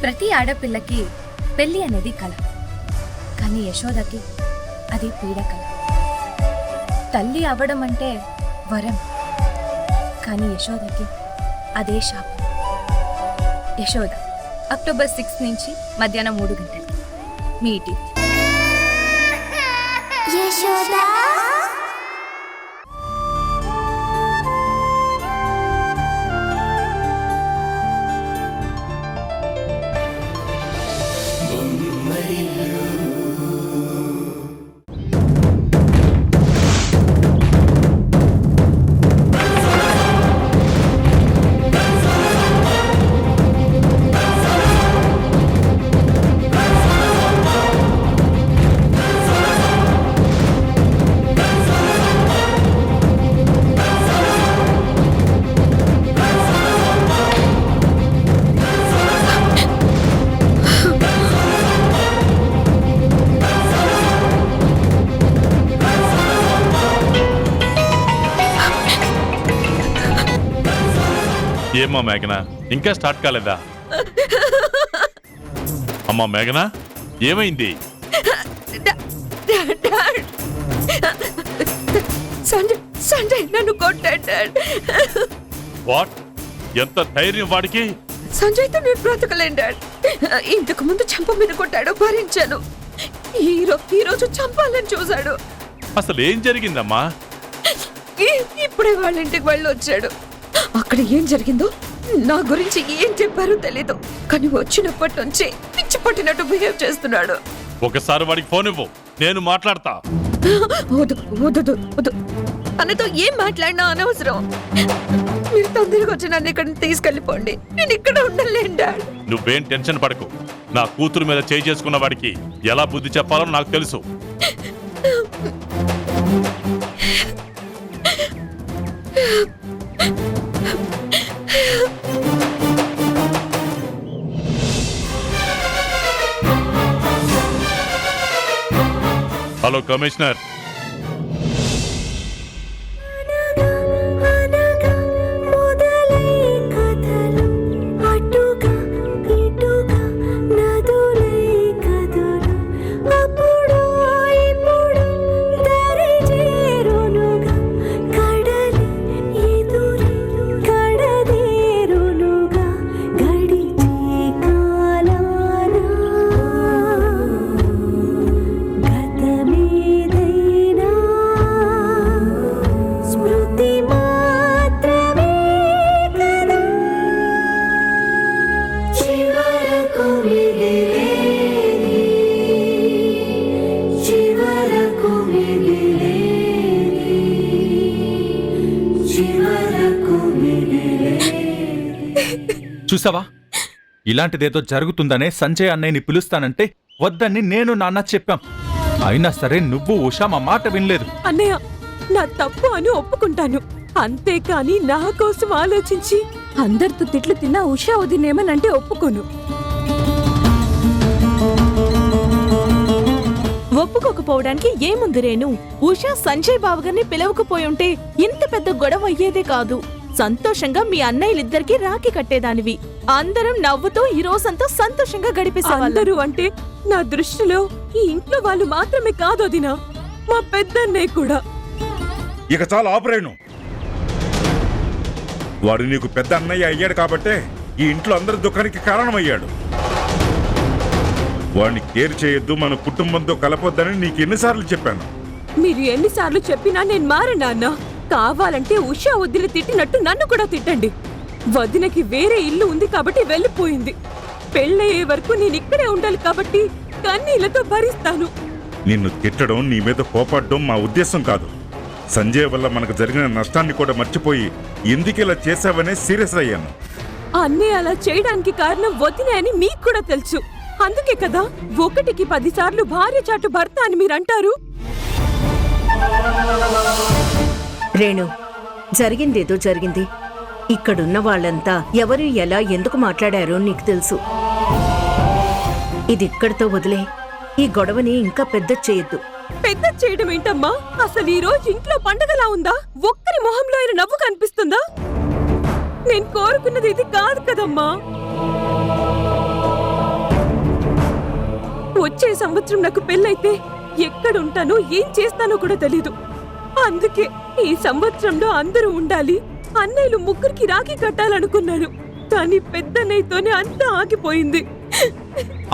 ప్రతి ఆడపిల్లకి పెళ్లి అనేది కళ, కానీ యశోదకి అది పీడకల. తల్లి అవ్వడం అంటే వరం, కానీ యశోదకి అదే శాపం. యశోద అక్టోబర్ 6 నుంచి మధ్యాహ్నం 3 గంటలకి మీ టీవీ. ఏమ్మా మేఘనా, ఇంకా స్టార్ట్ కాలేదా? అమ్మా మేఘనా, ఏమైంది? సంజయ్ నన్ను కొట్టాడు. వాట్? ఎంత ధైర్యం వాడికి? సంజయ్తో నేను బ్రతకలేను డాడ్. ఇంతకు ముందు చంప మీద కొట్టాడు, భరించాను. ఈ రోజు చంపాలని చూశాడు. అసలు ఏం జరిగిందమ్మా? ఇప్పుడే వాళ్ళ ఇంటికి వెళ్ళి వచ్చాడు. అక్కడ ఏం జరిగిందో నా గురించి ఏం చెప్పారో తెలీదు, కానీ వచ్చినప్పటి నుంచి పిచ్చి పట్టినట్టు బిహేవ్ చేస్తున్నాడు. ఒకసారి వాడికి ఫోన్ ఇవ్వు, నేను మాట్లాడతా. తనతో ఏం మాట్లాడినా అనవసరం. మీరు తొందరగా వచ్చి నన్ను ఇక్కడ తీసుకెళ్ళిపోండి, నేను ఇక్కడ ఉండలేను డాడ్. నువ్వేం టెన్షన్ పడకు. నా కూతురు మీద చేయి చేసుకున్న వాడికి ఎలా బుద్ధి చెప్పాలో నాకు తెలుసు. Hello commissioner. చూసావా, ఇలాంటిదేదో జరుగుతుందనే సంజయ్ అన్నయ్యని పిలుస్తానంటే వద్దని నేను నాన్న చెప్పాం. అయినా సరే నువ్వు ఉషా మా మాట వినలేదు. అన్నయ్య, నా తప్పు అని ఒప్పుకుంటాను, అంతేకాని నా కోసం ఆలోచించి అందరితో తిట్లు తిన్నా ఉషా వదినేమనంటే ఒప్పుకోను. ఒప్పుకోకపోవడానికి ఏముంది రేణు? ఉషా సంజయ్ బావగారిని పిలవకపోయి ఉంటే ఇంత పెద్ద గొడవ అయ్యేదే కాదు. సంతోషంగా మీ అన్నయ్యలిద్దరికి రాఖీ కట్టేదానివి. అందరం నవ్వుతూ ఈ రోజంతా సంతోషంగా గడిపేసేవాళ్ళం. అందరూ అంటే నా దృష్టిలో ఈ ఇంట్లో వాళ్ళు మాత్రమే కాదు వదినా, మా పెద్దన్నయ్య కూడా. ఇక చాలా ఆపరేను. వాడు నీకు పెద్ద అన్నయ్య అయ్యాడు కాబట్టే ఈ ఇంట్లో అందరి దుఃఖానికి కారణమయ్యాడు. వాడిని కేర్ చేయొద్దు, మన కుటుంబంతో కలపొద్దని నీకు ఎన్నిసార్లు చెప్పాను? మీరు ఎన్నిసార్లు చెప్పినా నేను మారనా అన్న? కావాలంటే ఉషా వదిలి తిట్టినట్టు నన్ను కూడా తిట్టండి. వదినకి వేరే ఇల్లు ఉంది కాబట్టి వెళ్ళిపోయింది. పెళ్ళయ్యే వరకు నేను ఇక్కడే ఉండాలి కాబట్టి కన్నీళ్లతో భరిస్తాను. నిన్ను తిట్టడం, నీ మీద కోపడడం మా ఉద్దేశం కాదు. సంజయ్ వల్ల మనకు జరిగిన నష్టాన్ని కూడా మర్చిపోయి ఎందుకు ఇలా చేశావనే సీరియస్ అయ్యాను. అన్నయ్య అలా చేయడానికి కారణం వదినే అని మీకు కూడా తెలుసు. అందుకే కదా 1కి 10 సార్లు భార్య చాటు భర్త అని మీరంటారు. రేణు, జరిగిందేదో జరిగింది. ఇక్కడున్న వాళ్ళంతా ఎవరు ఎలా ఎందుకు మాట్లాడారో నీకు తెలుసు. ఇది ఇక్కడితో వదిలే. ఈ గొడవని ఇంకా పెద్ద చేయొద్దు. పెద్ద చేయడం ఏంటమ్మా? అసలు ఈ రోజు ఇంట్లో పండగలా ఉందా? ఒక్కరి మొహంలో ఆయన నవ్వు కనిపిస్తుందా? నేను కోరుకున్నది ఇది కాదు కదమ్మా. వచ్చే సంవత్సరం నాకు పెళ్ళైతే ఎక్కడుంటానో ఏం చేస్తానో కూడా తెలీదు. అందుకే ఈ సంవత్సరంలో అందరూ ఉండాలి, అన్నయ్యలు ముగ్గురికి రాఖీ కట్టాలనుకున్నాను. కానీ పెద్దన్నయ్యతోనే అంతా ఆగిపోయింది.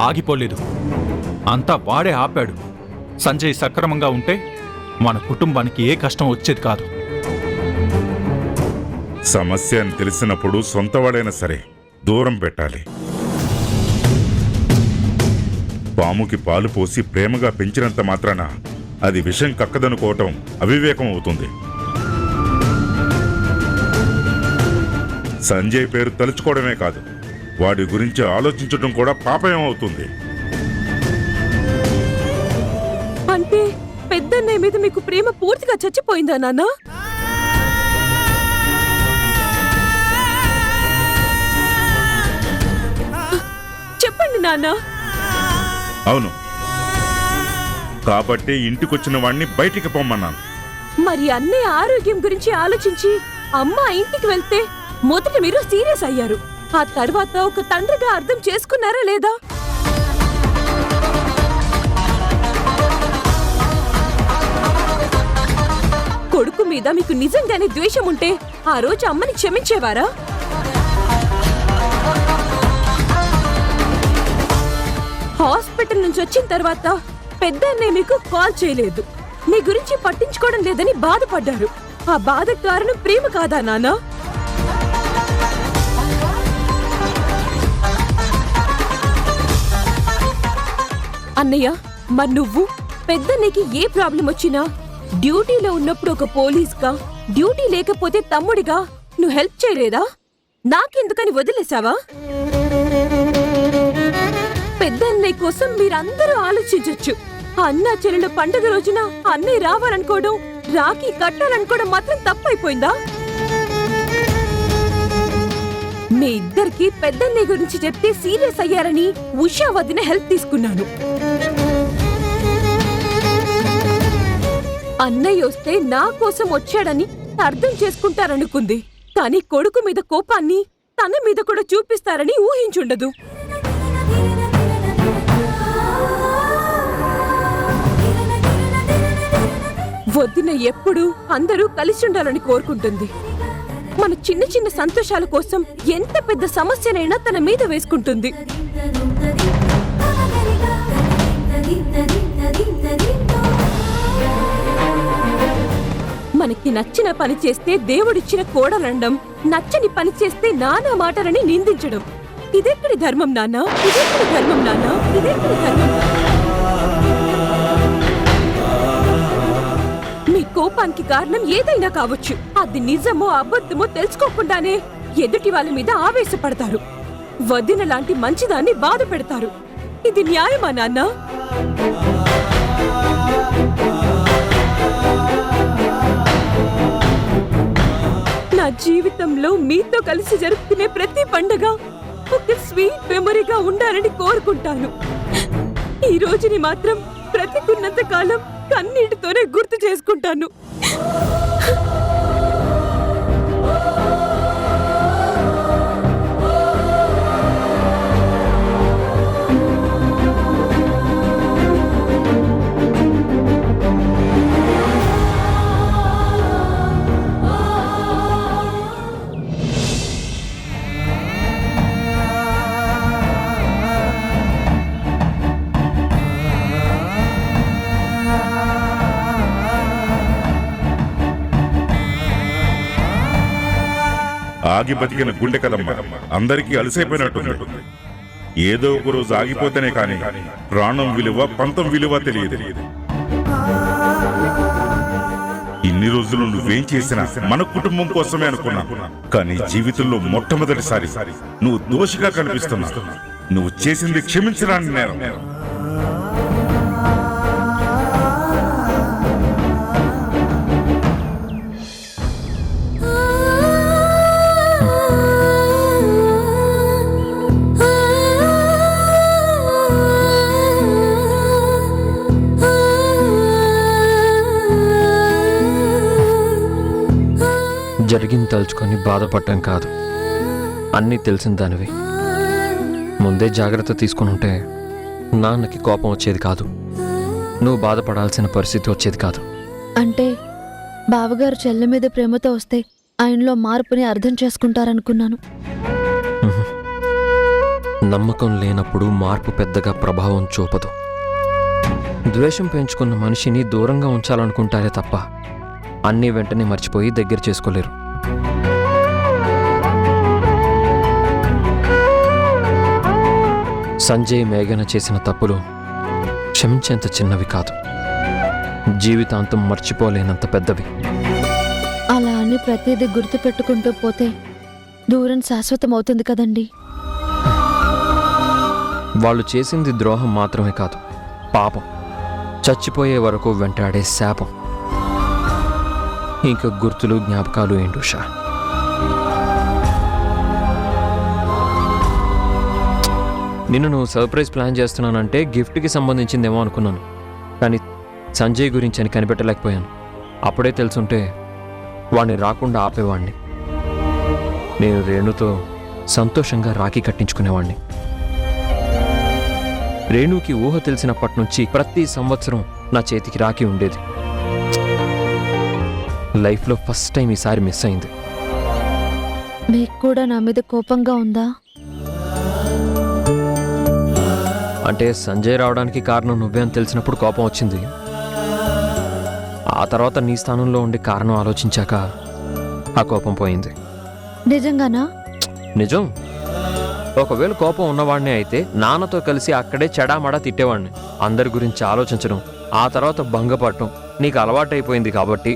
ఆగిపోలేదు, అంతా వాడే ఆపాడు. సంజయ్ సక్రమంగా ఉంటే మన కుటుంబానికి ఏ కష్టం వచ్చేది కాదు. సమస్య అని తెలిసినప్పుడు సొంతవాడైనా సరే దూరం పెట్టాలి. పాముకి పాలు పోసి ప్రేమగా పెంచినంత మాత్రాన అది విషం కక్కదనుకోవటం అవివేకం అవుతుంది. సంజయ్ పేరు తలుచుకోవడమే కాదు, వాడి గురించి ఆలోచించడం కూడా పాపం అవుతుంది. అంటే పెద్దన్నయ్య మీద మీకు ప్రేమ పూర్తిగా చచ్చిపోయిందా నాన్న? చెప్పండి నాన్న. అవును, కాబట్టి ఇంటికొచ్చిన వాణ్ణి బయటికి పొమ్మన్నాను. మరి అన్నయ్య ఆరోగ్యం గురించి ఆలోచించి అమ్మ ఇంటికి వెళ్తే మొదట మీరు సీరియస్ అయ్యారు. ఆ తర్వాత ఒక తండ్రిగా అర్థం చేసుకున్నారా లేదా? కొడుకు మీద మీకు నిజంగానే ద్వేషం ఉంటే ఆ రోజు అమ్మని క్షమించేవారా? హాస్పిటల్ నుంచి వచ్చిన తర్వాత పెద్దన్నయ్య మీకు కాల్ చేయలేదు, మీ గురించి పట్టించుకోవడం లేదని బాధపడ్డారు. ఆ బాధ కారణం ప్రేమ కాదా నాన్న? అన్నయ్య, మరి నువ్వు పెద్దన్నయ్యకి ఏ ప్రాబ్లం వచ్చినా డ్యూటీలో ఉన్నప్పుడు ఒక పోలీస్గా, డ్యూటీ లేకపోతే తమ్ముడిగా నువ్వు హెల్ప్ చేయలేదా? నాకెందుకని వదిలేసావా? పెద్దన్నయ్య కోసం మీరందరూ ఆలోచించొచ్చు. అన్న చెల్లెల పండుగ రోజున అన్నయ్య రావాలనుకోవడం, రాఖీ కట్టాలనుకోవడం మాత్రం తప్పైపోయిందా? మీ ఇద్దరికి పెద్దన్నయ్య గురించి చెప్తే సీరియస్ అయ్యారని ఉషా వదిన హెల్ప్ తీసుకున్నాను. అన్నయ్య వస్తే నా కోసం వచ్చాడని అర్థం చేసుకుంటారనుకుంది. కానీ కొడుకు మీద కోపాన్ని తన మీద కూడా చూపిస్తారని ఊహించుండదు. వదిన ఎప్పుడూ అందరూ కలిసి ఉండాలని కోరుకుంటుంది. మన చిన్న చిన్న సంతోషాల కోసం ఎంత పెద్ద సమస్యనైనా తన మీద వేసుకుంటుంది. మనకి నచ్చిన పని చేస్తే దేవుడిచ్చిన కోడలండం, నచ్చని పని చేస్తే నానా మాటలని నిందించడం, ఇదెక్కడి ధర్మం నాన్న? ఇదెక్కడి ధర్మం నాన్న? ఇదెక్కడి ధర్మం? మీ కోపానికి కారణం ఏదైనా కావచ్చు. అది నిజమో అబద్ధమో తెలుసుకోకుండానే ఎదుటి వాళ్ళ మీద ఆవేశపడతారు. వదిన లాంటి మంచిదాన్ని బాధ పెడతారు. ఇది న్యాయమా నాన్న? నా జీవితంలో మీతో కలిసి జరుపుకునే ప్రతి పండగ ఒక స్వీట్ మెమరీగా ఉండాలని కోరుకుంటాను. ఈ రోజుని మాత్రం బ్రతికున్నంత కాలం కన్నీటితోనే గుర్తు చేసుకుంటాను. ఆగి బతికిన గుండె కదమ్మ, అందరికీ అలసైపోయినట్టుంది. ఏదో ఒక రోజు ఆగిపోతేనే కాని ప్రాణం విలువ, పంతం విలువ తెలియదు. ఇన్ని రోజులు నువ్వేం చేసినా మన కుటుంబం కోసమే అనుకున్నా. కానీ జీవితంలో మొట్టమొదటిసారి నువ్వు దోషిగా కనిపిస్తున్నావు. నువ్వు చేసింది క్షమించరాని నేరం. జరిగింది తలుచుకొని బాధపడటం కాదు, అన్నీ తెలిసిన దానివి. ముందే జాగ్రత్త తీసుకుని ఉంటే నాన్నకి కోపం వచ్చేది కాదు, నువ్వు బాధపడాల్సిన పరిస్థితి వచ్చేది కాదు. అంటే బావగారు చెల్లె మీద ప్రేమతో వస్తే ఆయనలో మార్పుని అర్థం చేసుకుంటారనుకున్నాను. నమ్మకం లేనప్పుడు మార్పు పెద్దగా ప్రభావం చూపదు. ద్వేషం పెంచుకున్న మనిషిని దూరంగా ఉంచాలనుకుంటారే తప్ప అన్నీ వెంటనే మర్చిపోయి దగ్గర చేసుకోలేరు. సంజయ్ మేఘన చేసిన తప్పులు క్షమించేంత చిన్నవి కాదు, జీవితాంతం మర్చిపోలేనంత పెద్దవి. అలా అని ప్రతిదీ గుర్తు పెట్టుకుంటూ పోతే దూరం శాశ్వతం అవుతుంది కదండి. వాళ్ళు చేసింది ద్రోహం మాత్రమే కాదు, పాపం, చచ్చిపోయే వరకు వెంటాడే శాపం. ఇంకా గుర్తులు జ్ఞాపకాలు ఏంటి ఉషా? నిన్ను నువ్వు సర్ప్రైజ్ ప్లాన్ చేస్తున్నానంటే గిఫ్ట్కి సంబంధించిందేమో అనుకున్నాను, కానీ సంజయ్ గురించి అని కనిపెట్టలేకపోయాను. అప్పుడే తెలుసుంటే వాడిని రాకుండా ఆపేవాడిని. నేను రేణుతో సంతోషంగా రాఖీ కట్టించుకునేవాడిని. రేణుకి ఊహ తెలిసినప్పటి నుంచి ప్రతి సంవత్సరం నా చేతికి రాఖీ ఉండేది. లైఫ్లో ఫస్ట్ టైం ఈసారి మిస్ అయింది. మీకు కూడా నా మీద కోపంగా ఉందా? అంటే సంజయ్ రావడానికి కారణం నువ్వే అని తెలిసినప్పుడు కోపం వచ్చింది. ఆ తర్వాత నీ స్థానంలో ఉండి కారణం ఆలోచించాక ఆ కోపం పోయింది. నిజంగానా? నిజం. ఒకవేళ కోపం ఉన్నవాడిని అయితే నాన్నతో కలిసి అక్కడే చెడామడా తిట్టేవాడిని. అందరి గురించి ఆలోచించడం, ఆ తర్వాత భంగపడటం నీకు అలవాటైపోయింది కాబట్టి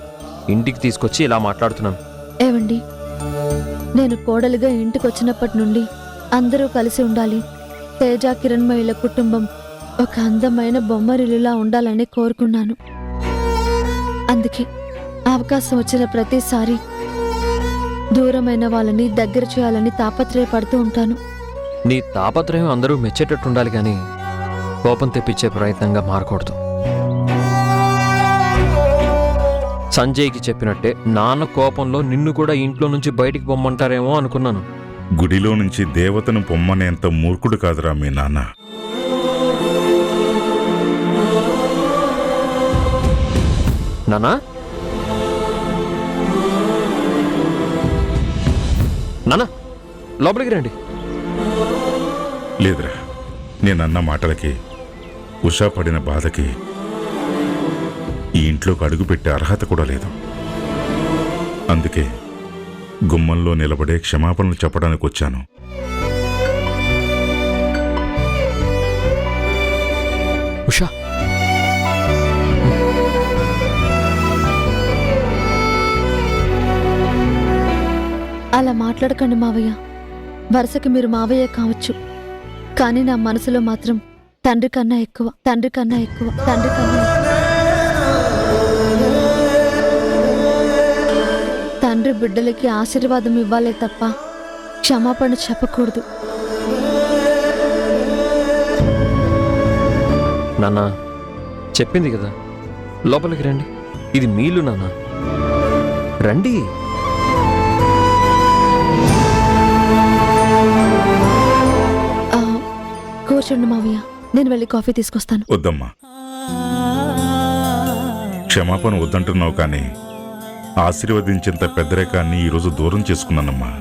ఇంటికి తీసుకొచ్చి ఇలా మాట్లాడుతున్నాను. ఏవండి, నేను కోడలిగా ఇంటికి వచ్చినప్పటి నుండి అందరూ కలిసి ఉండాలి, తేజ కిరణ్మయుల కుటుంబం ఒక అందమైన బొమ్మరిల్లులా ఉండాలని కోరుకున్నాను. అందుకే అవకాశం వచ్చిన ప్రతిసారి దూరమైన వాళ్ళని దగ్గర చేయాలని తాపత్రయపడుతూ ఉంటాను. నీ తాపత్రయం అందరూ మెచ్చేటట్టు ఉండాలి కానీ కోపం తెప్పించే ప్రయత్నంగా మారకూడదు. సంజయ్కి చెప్పినట్టే నాన్న కోపంలో నిన్ను కూడా ఇంట్లో నుంచి బయటికి పొమ్మంటారేమో అనుకున్నాను. గుడిలో నుంచి దేవతను పొమ్మనేంత మూర్ఖుడు కాదురా మీ నాన్న. నానా, నానా లోపలికి రండి. లేదురా, నేనన్న మాటలకి, ఉషా పడిన బాధకి ఈ ఇంట్లోకి అడుగుపెట్టే అర్హత కూడా లేదు. అందుకే గుమ్మంలో నిలబడే క్షమాపణలు చెప్పడానికి వచ్చాను. ఉషా, అలా మాట్లాడకండి మావయ్య. వరుసకి మీరు మావయ్య కావచ్చు, కానీ నా మనసులో మాత్రం తండ్రి కన్నా ఎక్కువ, తండ్రి కన్నా ఎక్కువ, తండ్రి కన్నా ఎక్కువ. తండ్రి బిడ్డలకి ఆశీర్వాదం ఇవ్వాలే తప్ప క్షమాపణ చెప్పకూడదు. నాన్న చెప్పింది కదా, లోపలికి రండి. ఇది మీలు నాన్న, రండి. కూర్చోండి మావయ్య, నేను వెళ్ళి కాఫీ తీసుకొస్తాను. వద్దమ్మా, క్షమాపణ వద్దంటున్నావు కానీ ఆశీర్వదించేంత పెద్దరికాన్ని ఈరోజు దూరం చేసుకున్నానమ్మా.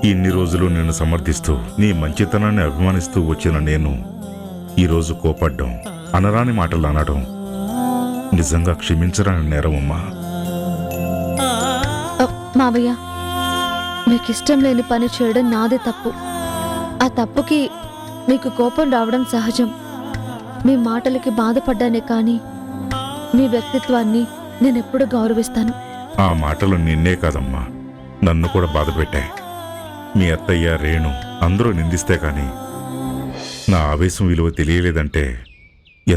ఇన్ని రోజులు నిన్ను సమర్థిస్తూ నీ మంచితనాన్ని అభిమానిస్తూ వచ్చిన నేను ఈరోజు కోపడ్డం, అనరాని మాటలు అనడం నిజంగా క్షమించరాని నేరమమ్మా. మావయ్య, మీకు ఇష్టం లేని పని చేయడం నాదే తప్పు. ఆ తప్పుకి మీకు కోపం రావడం సహజం. మీ మాటలకి బాధపడ్డానే కానీ మీ వ్యక్తిత్వాన్ని నేనెప్పుడు గౌరవిస్తాను. ఆ మాటలు నిన్నే కాదమ్మా, నన్ను కూడా బాధ పెట్టాయి. మీ అత్తయ్య, రేణు అందరూ నిందిస్తే కానీ నా ఆవేశం విలువ తెలియలేదంటే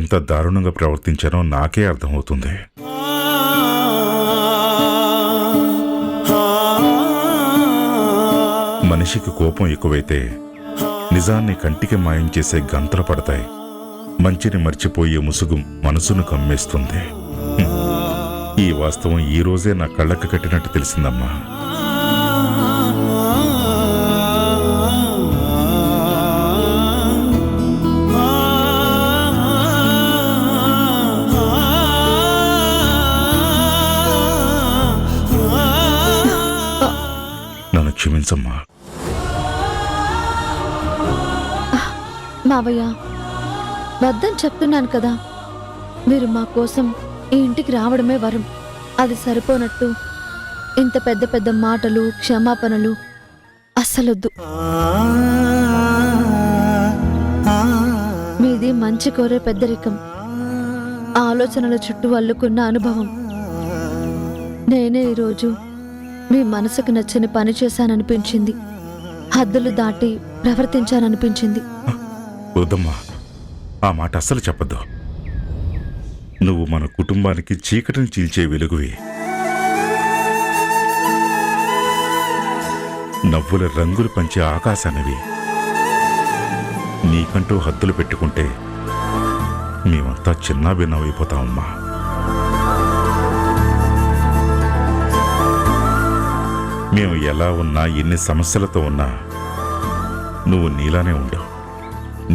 ఎంత దారుణంగా ప్రవర్తించానో నాకే అర్థమవుతుంది. మనిషికి కోపం ఎక్కువైతే నిజాన్ని కంటికి మాయం చేసే గంతలు పడతాయి. మంచిని మర్చిపోయే ముసుగు మనసును కమ్మేస్తుంది. ఈ వాస్తవం ఈ రోజే నా కళ్ళకు కట్టినట్టు తెలిసిందమ్మా. మావయ్య, వద్దని చెప్తున్నాను కదా. మీరు మా కోసం ఈ ఇంటికి రావడమే వరం. అది సరిపోనట్టు ఇంత పెద్ద పెద్ద మాటలు, క్షమాపణలు అస్సలొద్దు. మీది మంచి కోరే పెద్దరికం, ఆలోచనల చుట్టూ అల్లుకున్న అనుభవం. నేనే ఈరోజు మీ మనసుకు నచ్చని పని చేశాననిపించింది, హద్దులు దాటి ప్రవర్తించాననిపించింది. వద్దమ్మా, ఆ మాట అస్సలు చెప్పద్దు. నువ్వు మన కుటుంబానికి చీకటిని చీల్చే వెలుగువి. నవ్వుల రంగులు పంచే ఆకాశానివి. నీకంటూ హద్దులు పెట్టుకుంటే మేమంతా చిన్నాభిన్నమైపోతామమ్మా. మేము ఎలా ఉన్నా, ఎన్ని సమస్యలతో ఉన్నా నువ్వు నీలానే ఉండు.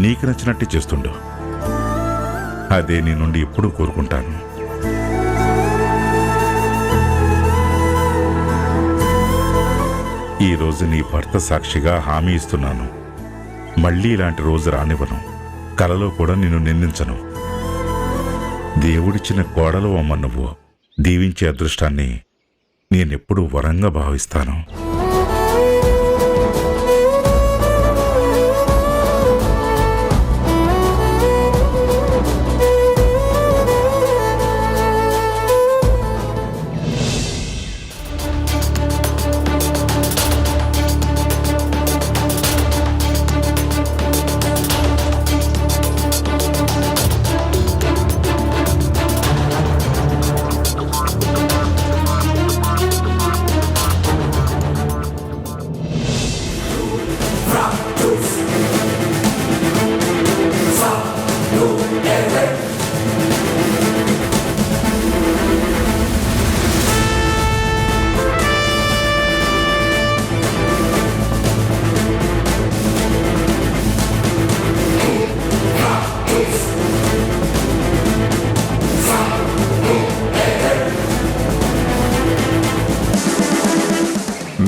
నీకు నచ్చినట్టు చేస్తుండు. అదే నీ నుండి ఎప్పుడూ కోరుకుంటాను. ఈరోజు నీ భర్త సాక్షిగా హామీ ఇస్తున్నాను, మళ్ళీ ఇలాంటి రోజు రానివ్వను. కలలో కూడా నిన్ను నిందించను. దేవుడిచ్చిన కోడలు అమ్మ నువ్వు. దీవించే అదృష్టాన్ని నేనెప్పుడూ వరంగా భావిస్తాను.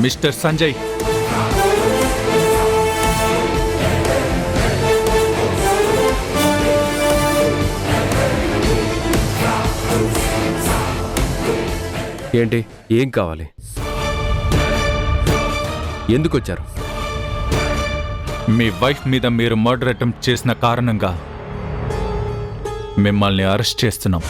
మిస్టర్ సంజయ్, ఏంటి, ఏం కావాలి? ఎందుకు వచ్చారు? మీ వైఫ్ మీద మీరు మర్డర్ అటెంప్ట్ చేసిన కారణంగా మిమ్మల్ని అరెస్ట్ చేస్తున్నాం.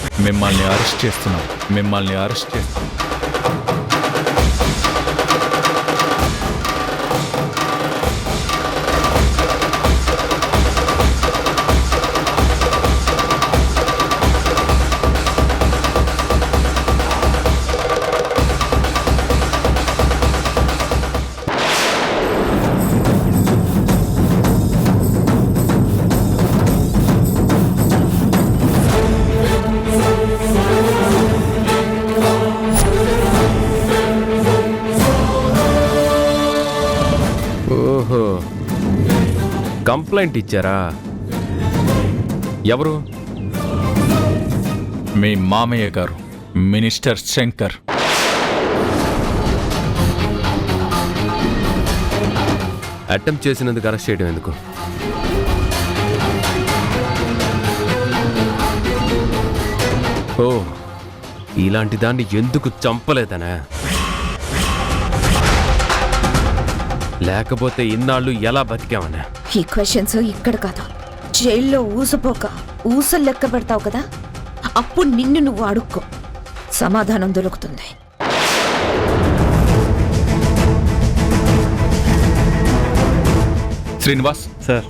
ఓహో, కంప్లైంట్ ఇచ్చారా? ఎవరు? మీ మామయ్య గారు, మినిస్టర్ శంకర్. అటెంప్ట్ చేసినందుకు అరెస్ట్ చేయడం ఎందుకు? ఓ, ఇలాంటి దాన్ని ఎందుకు చంపలేదనా? లేకపోతే ఇన్నాళ్ళు ఎలా బతికామనా? ఈ క్వశ్చన్స్ ఇక్కడ కాదు, జైల్లో ఊసపోక ఊసలు లెక్క పెడతావు కదా, అప్పుడు నిన్ను నువ్వు అడుక్కో, సమాధానం దొరుకుతుంది. శ్రీనివాస్ సార్,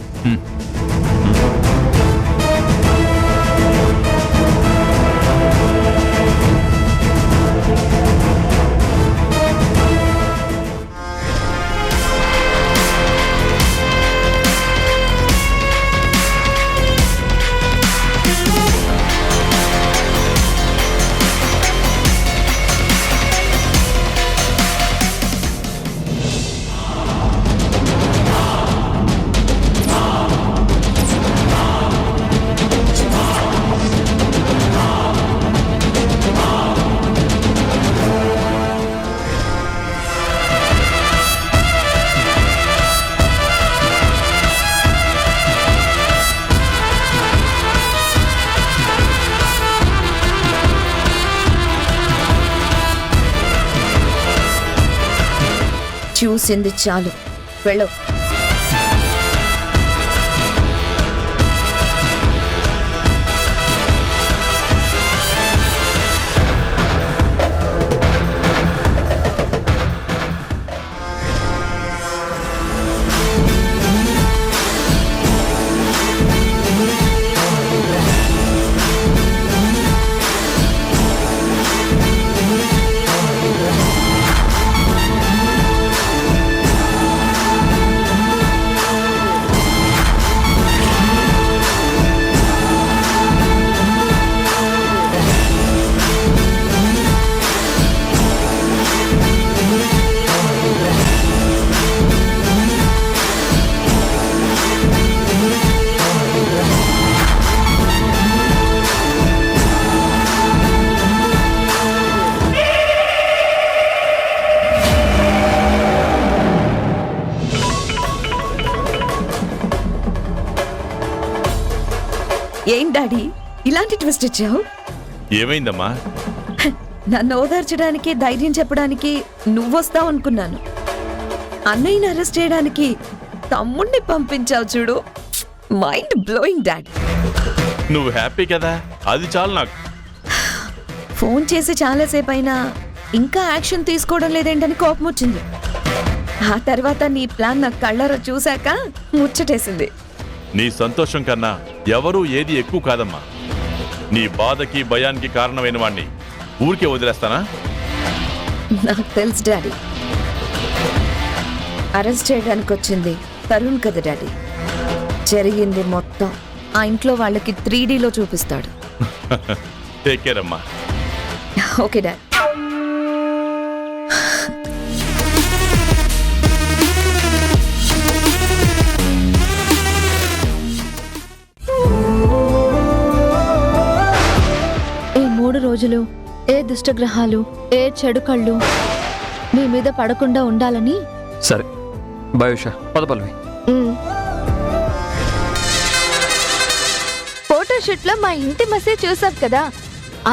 చూసింది చాలు, వెళ్ళు. ఏం డాడీ ఇలాంటి ట్విస్ట్ ఇచ్చావు? ఏమైందమ్మా? నన్ను ఓదార్చడానికి, ధైర్యం చెప్పడానికి నువ్వొస్తావు అనుకున్నాను. అన్నయ్యని అరెస్ట్ చేయడానికి తమ్ముణ్ణి పంపించావు చూడు. Mind blowing daddy. నువ్వు హ్యాపీ కదా, అది చాలు నాకు. ఫోన్ చేసి చాలాసేపు అయినా ఇంకా యాక్షన్ తీసుకోవడం లేదేంటని కోపం వచ్చింది. ఆ తర్వాత నీ ప్లాన్ నా కళ్ళారా చూశాక ముచ్చటేసింది. నీ సంతోషం కన్నా ఎవరూ ఏది ఎక్కువ కాదమ్మా. నీ బాధకి భయానికి కారణమైన వాణ్ణి ఊరికే వదిలేస్తానా? నాకు తెలుసు డాడీ. అరెస్ట్ చేయడానికి వచ్చింది తరుణ్ కదా డాడీ. జరిగింది మొత్తం ఆ ఇంట్లో వాళ్ళకి 3Dలో చూపిస్తాడు. టేక్ కేర్ అమ్మా. Okay daddy. ఈ 3 రోజులు ఏ దుష్టగ్రహాలు, ఏ చెడు కళ్ళు మీ మీద పడకుండా ఉండాలని. సరే బాయ్ ఉషా, పద పల్లవి. ఫోటోషూట్ లో మా ఇంటి మసే చూసాం కదా,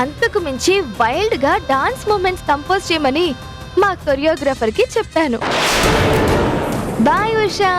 అంతకు మించి వైల్డ్ గా డాన్స్ మూమెంట్స్ కంపోజ్ చేయమని మా కొరియోగ్రాఫర్ కి చెప్పాను. బాయ్ ఉషా.